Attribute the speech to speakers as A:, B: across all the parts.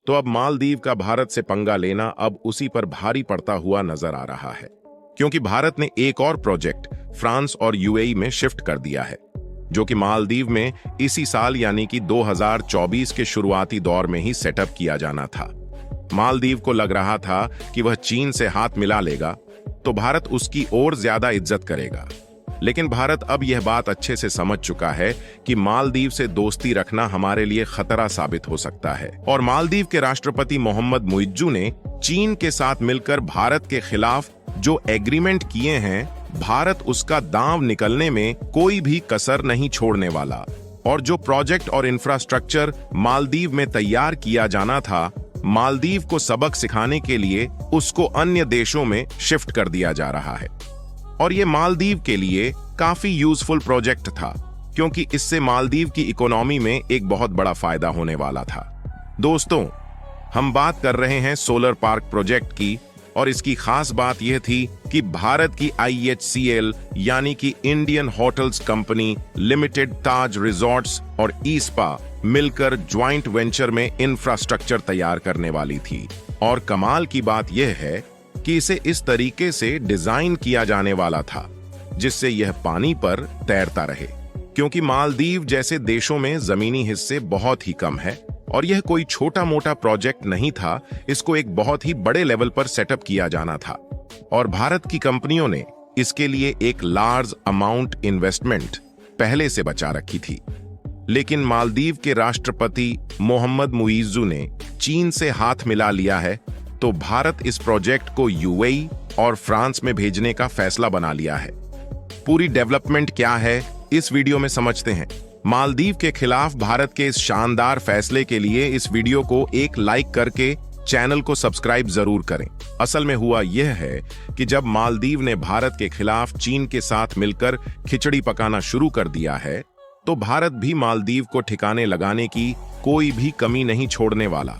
A: तो अब मालदीव का भारत से पंगा लेना अब उसी पर भारी पड़ता हुआ नजर आ रहा है, क्योंकि भारत ने एक और प्रोजेक्ट फ्रांस और यूएई में शिफ्ट कर दिया है, जो कि मालदीव में इसी साल यानी कि 2024 के शुरुआती दौर में ही सेटअप किया जाना था। मालदीव को लग रहा था कि वह चीन से हाथ मिला लेगा तो भारत उसकी और ज्यादा इज्जत करेगा, लेकिन भारत अब यह बात अच्छे से समझ चुका है कि मालदीव से दोस्ती रखना हमारे लिए खतरा साबित हो सकता है। और मालदीव के राष्ट्रपति मोहम्मद मुइज्जू ने चीन के साथ मिलकर भारत के खिलाफ जो एग्रीमेंट किए हैं, भारत उसका दांव निकलने में कोई भी कसर नहीं छोड़ने वाला। और जो प्रोजेक्ट और इंफ्रास्ट्रक्चर मालदीव में तैयार किया जाना था, मालदीव को सबक सिखाने के लिए उसको अन्य देशों में शिफ्ट कर दिया जा रहा है। और ये मालदीव के लिए काफी यूजफुल प्रोजेक्ट था, क्योंकि इससे मालदीव की इकोनॉमी में एक बहुत बड़ा फायदा होने वाला था। दोस्तों, हम बात कर रहे हैं सोलर पार्क प्रोजेक्ट की, और इसकी खास बात यह थी कि भारत की IHCL यानी कि इंडियन होटल्स कंपनी लिमिटेड, ताज रिजॉर्ट्स और ईस्पा मिलकर ज्वाइंट वेंचर में इंफ्रास्ट्रक्चर तैयार करने वाली थी। और कमाल की बात यह है कि इसे इस तरीके से डिजाइन किया जाने वाला था जिससे यह पानी पर तैरता रहे, क्योंकि मालदीव जैसे देशों में जमीनी हिस्से बहुत ही कम है और यह कोई छोटा मोटा प्रोजेक्ट नहीं था। इसको एक बहुत ही बड़े लेवल पर सेटअप किया जाना था और भारत की कंपनियों ने इसके लिए एक लार्ज अमाउंट इन्वेस्टमेंट पहले से बचा रखी थी। लेकिन मालदीव के राष्ट्रपति मोहम्मद मुइज्जू ने चीन से हाथ मिला लिया है, तो भारत इस प्रोजेक्ट को यूएई और फ्रांस में भेजने का फैसला बना लिया है। पूरी डेवलपमेंट क्या है, इस वीडियो में समझते हैं। मालदीव के खिलाफ भारत के इस शानदार फैसले के लिए इस वीडियो को एक लाइक करके चैनल को सब्सक्राइब जरूर करें। असल में हुआ यह है कि जब मालदीव ने भारत के खिलाफ चीन के साथ मिलकर खिचड़ी पकाना शुरू कर दिया है, तो भारत भी मालदीव को ठिकाने लगाने की कोई भी कमी नहीं छोड़ने वाला।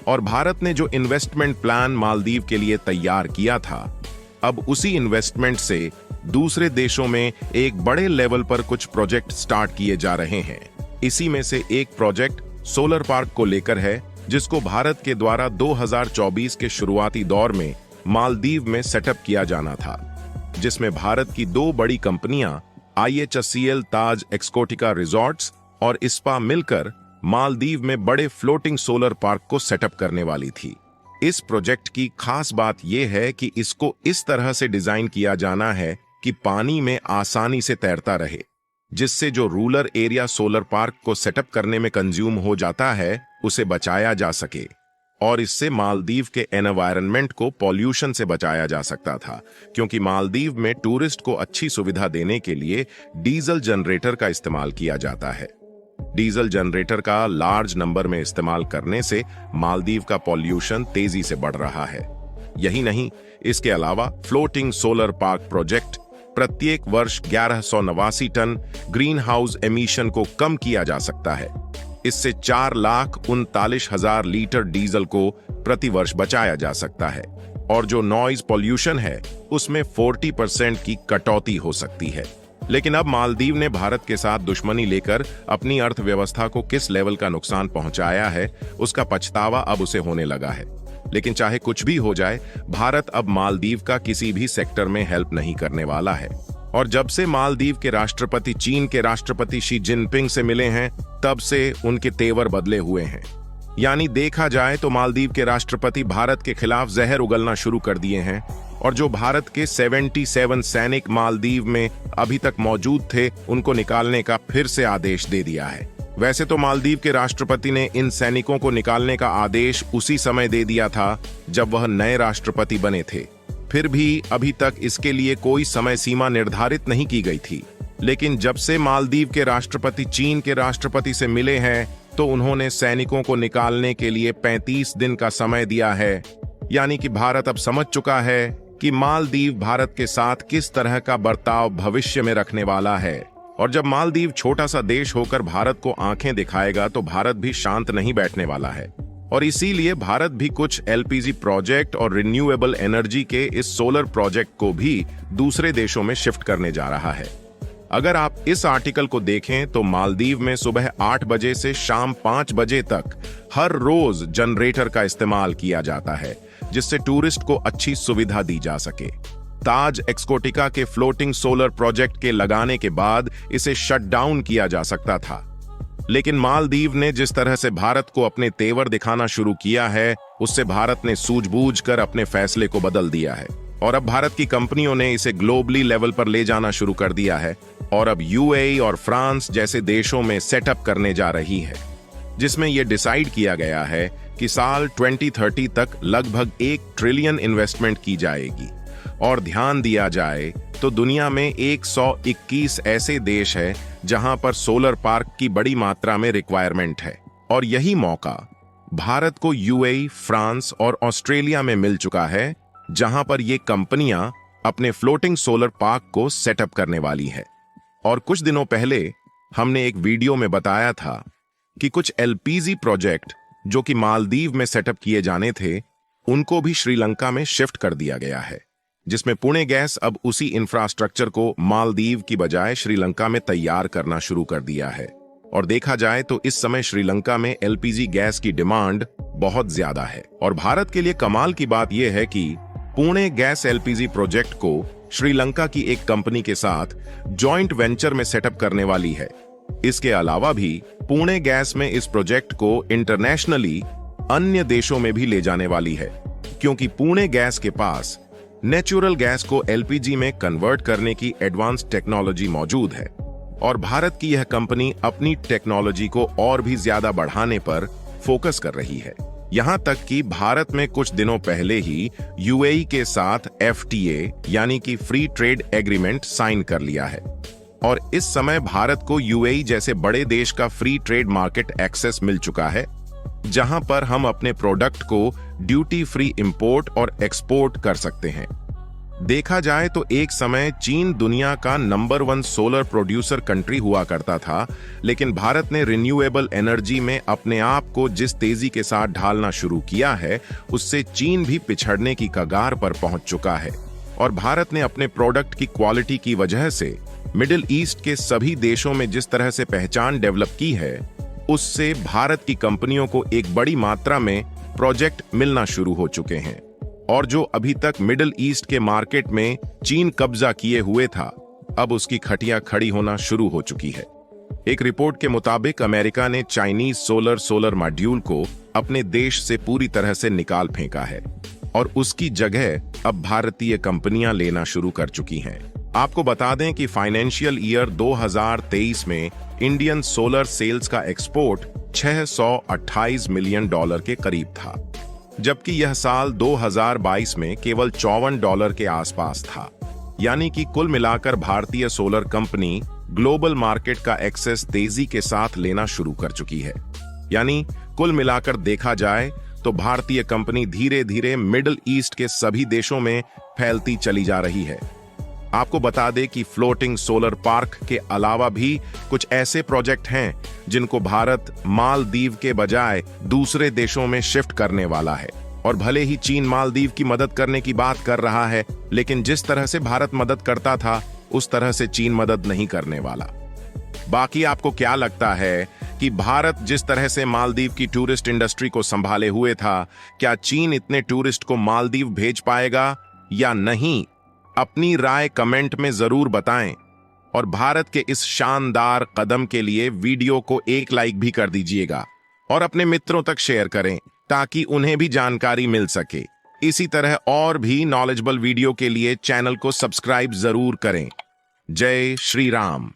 A: और भारत ने जो इन्वेस्टमेंट प्लान मालदीव के लिए तैयार किया था, अब उसी इन्वेस्टमेंट से दूसरे देशों में एक बड़े लेवल पर कुछ प्रोजेक्ट स्टार्ट किए जा रहे हैं। इसी में से एक प्रोजेक्ट सोलर पार्क को लेकर है, जिसको भारत के द्वारा 2024 के शुरुआती दौर में मालदीव में सेटअप किया जाना था, जिसमें भारत की दो बड़ी कंपनियां IHCL ताज एक्सकोटिका रिजॉर्ट्स और इस्पा मिलकर मालदीव में बड़े फ्लोटिंग सोलर पार्क को सेटअप करने वाली थी। इस प्रोजेक्ट की खास बात यह है कि इसको इस तरह से डिजाइन किया जाना है कि पानी में आसानी से तैरता रहे, जिससे जो रूरल एरिया सोलर पार्क को सेटअप करने में कंज्यूम हो जाता है, उसे बचाया जा सके। और इससे मालदीव के एनवायरनमेंट को पॉल्यूशन से बचाया जा सकता था, क्योंकि मालदीव में टूरिस्ट को अच्छी सुविधा देने के लिए डीजल जनरेटर का इस्तेमाल किया जाता है। डीजल जनरेटर का लार्ज नंबर में इस्तेमाल करने से मालदीव का पॉल्यूशन तेजी से बढ़ रहा है। यही नहीं, इसके अलावा फ्लोटिंग सोलर पार्क प्रोजेक्ट प्रत्येक वर्ष 1189 टन ग्रीन हाउस एमिशन को कम किया जा सकता है। इससे 4,39,000 लीटर डीजल को प्रति वर्ष बचाया जा सकता है और जो नॉइज पॉल्यूशन है उसमें 40% की कटौती हो सकती है। लेकिन अब मालदीव ने भारत के साथ दुश्मनी लेकर अपनी अर्थव्यवस्था को किस लेवल का नुकसान पहुंचाया है, उसका पछतावा अब उसे होने लगा है। लेकिन चाहे कुछ भी हो जाए, भारत अब मालदीव का किसी भी सेक्टर में हेल्प नहीं करने वाला है। और जब से मालदीव के राष्ट्रपति चीन के राष्ट्रपति शी जिनपिंग से मिले हैं, तब से उनके तेवर बदले हुए हैं। यानी देखा जाए तो मालदीव के राष्ट्रपति भारत के खिलाफ जहर उगलना शुरू कर दिए हैं और जो भारत के 77 सैनिक मालदीव में अभी तक मौजूद थे, उनको निकालने का फिर से आदेश दे दिया है। वैसे तो मालदीव के राष्ट्रपति ने इन सैनिकों को निकालने का आदेश उसी समय दे दिया था जब वह नए राष्ट्रपति बने थे। फिर भी अभी तक इसके लिए कोई समय सीमा निर्धारित नहीं की गई थी। लेकिन जब से मालदीव के राष्ट्रपति चीन के राष्ट्रपति से मिले हैं, तो उन्होंने सैनिकों को निकालने के लिए 35 दिन का समय दिया है। यानी कि भारत अब समझ चुका है कि मालदीव भारत के साथ किस तरह का बर्ताव भविष्य में रखने वाला है। और जब मालदीव छोटा सा देश होकर भारत को आंखें दिखाएगा, तो भारत भी शांत नहीं बैठने वाला है। और इसीलिए भारत भी कुछ LPG प्रोजेक्ट और रिन्यूएबल एनर्जी के इस सोलर प्रोजेक्ट को भी दूसरे देशों में शिफ्ट करने जा रहा है। अगर आप इस आर्टिकल को देखें तो मालदीव में सुबह 8 बजे से शाम 5 बजे तक हर रोज जनरेटर का इस्तेमाल किया जाता है, जिससे टूरिस्ट को अच्छी सुविधा दी जा सके। ताज एक्सकोटिका के फ्लोटिंग सोलर प्रोजेक्ट के लगाने के बाद इसे शट डाउन किया जा सकता था, लेकिन मालदीव ने जिस तरह से भारत को अपने तेवर दिखाना शुरू किया है, उससे भारत ने सूझबूझकर अपने फैसले को बदल दिया है और अब भारत की कंपनियों ने इसे ग्लोबली लेवल पर ले जाना शुरू कर दिया है और अब यूएई और फ्रांस जैसे देशों में सेटअप करने जा रही है, जिसमें यह डिसाइड किया गया है कि साल 2030 तक लगभग 1 ट्रिलियन इन्वेस्टमेंट की जाएगी। और ध्यान दिया जाए तो दुनिया में 121 ऐसे देश हैं जहां पर सोलर पार्क की बड़ी मात्रा में रिक्वायरमेंट है और यही मौका भारत को यूएई, फ्रांस और ऑस्ट्रेलिया में मिल चुका है, जहां पर ये कंपनियां अपने फ्लोटिंग सोलर पार्क को सेटअप करने वाली है। और कुछ दिनों पहले हमने एक वीडियो में बताया था कि कुछ एलपीजी प्रोजेक्ट जो कि मालदीव में सेटअप किए जाने थे, उनको भी श्रीलंका में शिफ्ट कर दिया गया है, जिसमें पुणे गैस अब उसी इंफ्रास्ट्रक्चर को मालदीव की बजाय श्रीलंका में तैयार करना शुरू कर दिया है। और देखा जाए तो इस समय श्रीलंका में एलपीजी गैस की डिमांड बहुत ज्यादा है और भारत के लिए कमाल की बात यह है कि पुणे गैस एलपीजी प्रोजेक्ट को श्रीलंका की एक कंपनी के साथ जॉइंट वेंचर में सेटअप करने वाली है। इसके अलावा भी पुणे गैस में इस प्रोजेक्ट को इंटरनेशनली अन्य देशों में भी ले जाने वाली है, क्योंकि पुणे गैस के पास नेचुरल गैस को एलपीजी में कन्वर्ट करने की एडवांस टेक्नोलॉजी मौजूद है और भारत की यह कंपनी अपनी टेक्नोलॉजी को और भी ज्यादा बढ़ाने पर फोकस कर रही है। यहां तक कि भारत में कुछ दिनों पहले ही यूएई के साथ एफटीए यानी कि फ्री ट्रेड एग्रीमेंट साइन कर लिया है और इस समय भारत को यूएई जैसे बड़े देश का फ्री ट्रेड मार्केट एक्सेस मिल चुका है, जहां पर हम अपने प्रोडक्ट को ड्यूटी फ्री इंपोर्ट और एक्सपोर्ट कर सकते हैं। देखा जाए तो एक समय चीन दुनिया का नंबर 1 सोलर प्रोड्यूसर कंट्री हुआ करता था, लेकिन भारत ने रिन्यूएबल एनर्जी में अपने आप को जिस तेजी के साथ ढालना शुरू किया है, उससे चीन भी पिछड़ने की कगार पर पहुंच चुका है और भारत ने अपने प्रोडक्ट की क्वालिटी की वजह से मिडिल ईस्ट के सभी देशों में जिस तरह से पहचान डेवलप की है, उससे भारत की कंपनियों को एक बड़ी मात्रा में प्रोजेक्ट मिलना शुरू हो चुके हैं और जो अभी तक मिडिल ईस्ट के मार्केट में चीन कब्जा किए हुए था, अब उसकी खटिया खड़ी होना शुरू हो चुकी है। एक रिपोर्ट के मुताबिक अमेरिका ने चाइनीज सोलर मॉड्यूल को अपने देश से पूरी तरह से निकाल फेंका है और उसकी जगह अब भारतीय कंपनियां लेना शुरू कर चुकी हैं। आपको बता दें कि फाइनेंशियल ईयर 2023 में इंडियन सोलर सेल्स का एक्सपोर्ट $628 मिलियन के करीब था, जबकि यह साल 2022 में केवल $54 के आसपास था। यानी कि कुल मिलाकर भारतीय सोलर कंपनी ग्लोबल मार्केट का एक्सेस तेजी के साथ लेना शुरू कर चुकी है। यानी कुल मिलाकर देखा जाए तो भारतीय कंपनी धीरे धीरे मिडिल ईस्ट के सभी देशों में फैलती चली जा रही है। आपको बता दें कि फ्लोटिंग सोलर पार्क के अलावा भी कुछ ऐसे प्रोजेक्ट हैं जिनको भारत मालदीव के बजाय दूसरे देशों में शिफ्ट करने वाला है। और भले ही चीन मालदीव की मदद करने की बात कर रहा है, लेकिन जिस तरह से भारत मदद करता था उस तरह से चीन मदद नहीं करने वाला। बाकी आपको क्या लगता है कि भारत जिस तरह से मालदीव की टूरिस्ट इंडस्ट्री को संभाले हुए था, क्या चीन इतने टूरिस्ट को मालदीव भेज पाएगा या नहीं? अपनी राय कमेंट में जरूर बताएं और भारत के इस शानदार कदम के लिए वीडियो को एक लाइक भी कर दीजिएगा और अपने मित्रों तक शेयर करें ताकि उन्हें भी जानकारी मिल सके। इसी तरह और भी नॉलेजेबल वीडियो के लिए चैनल को सब्सक्राइब जरूर करें। जय श्री राम।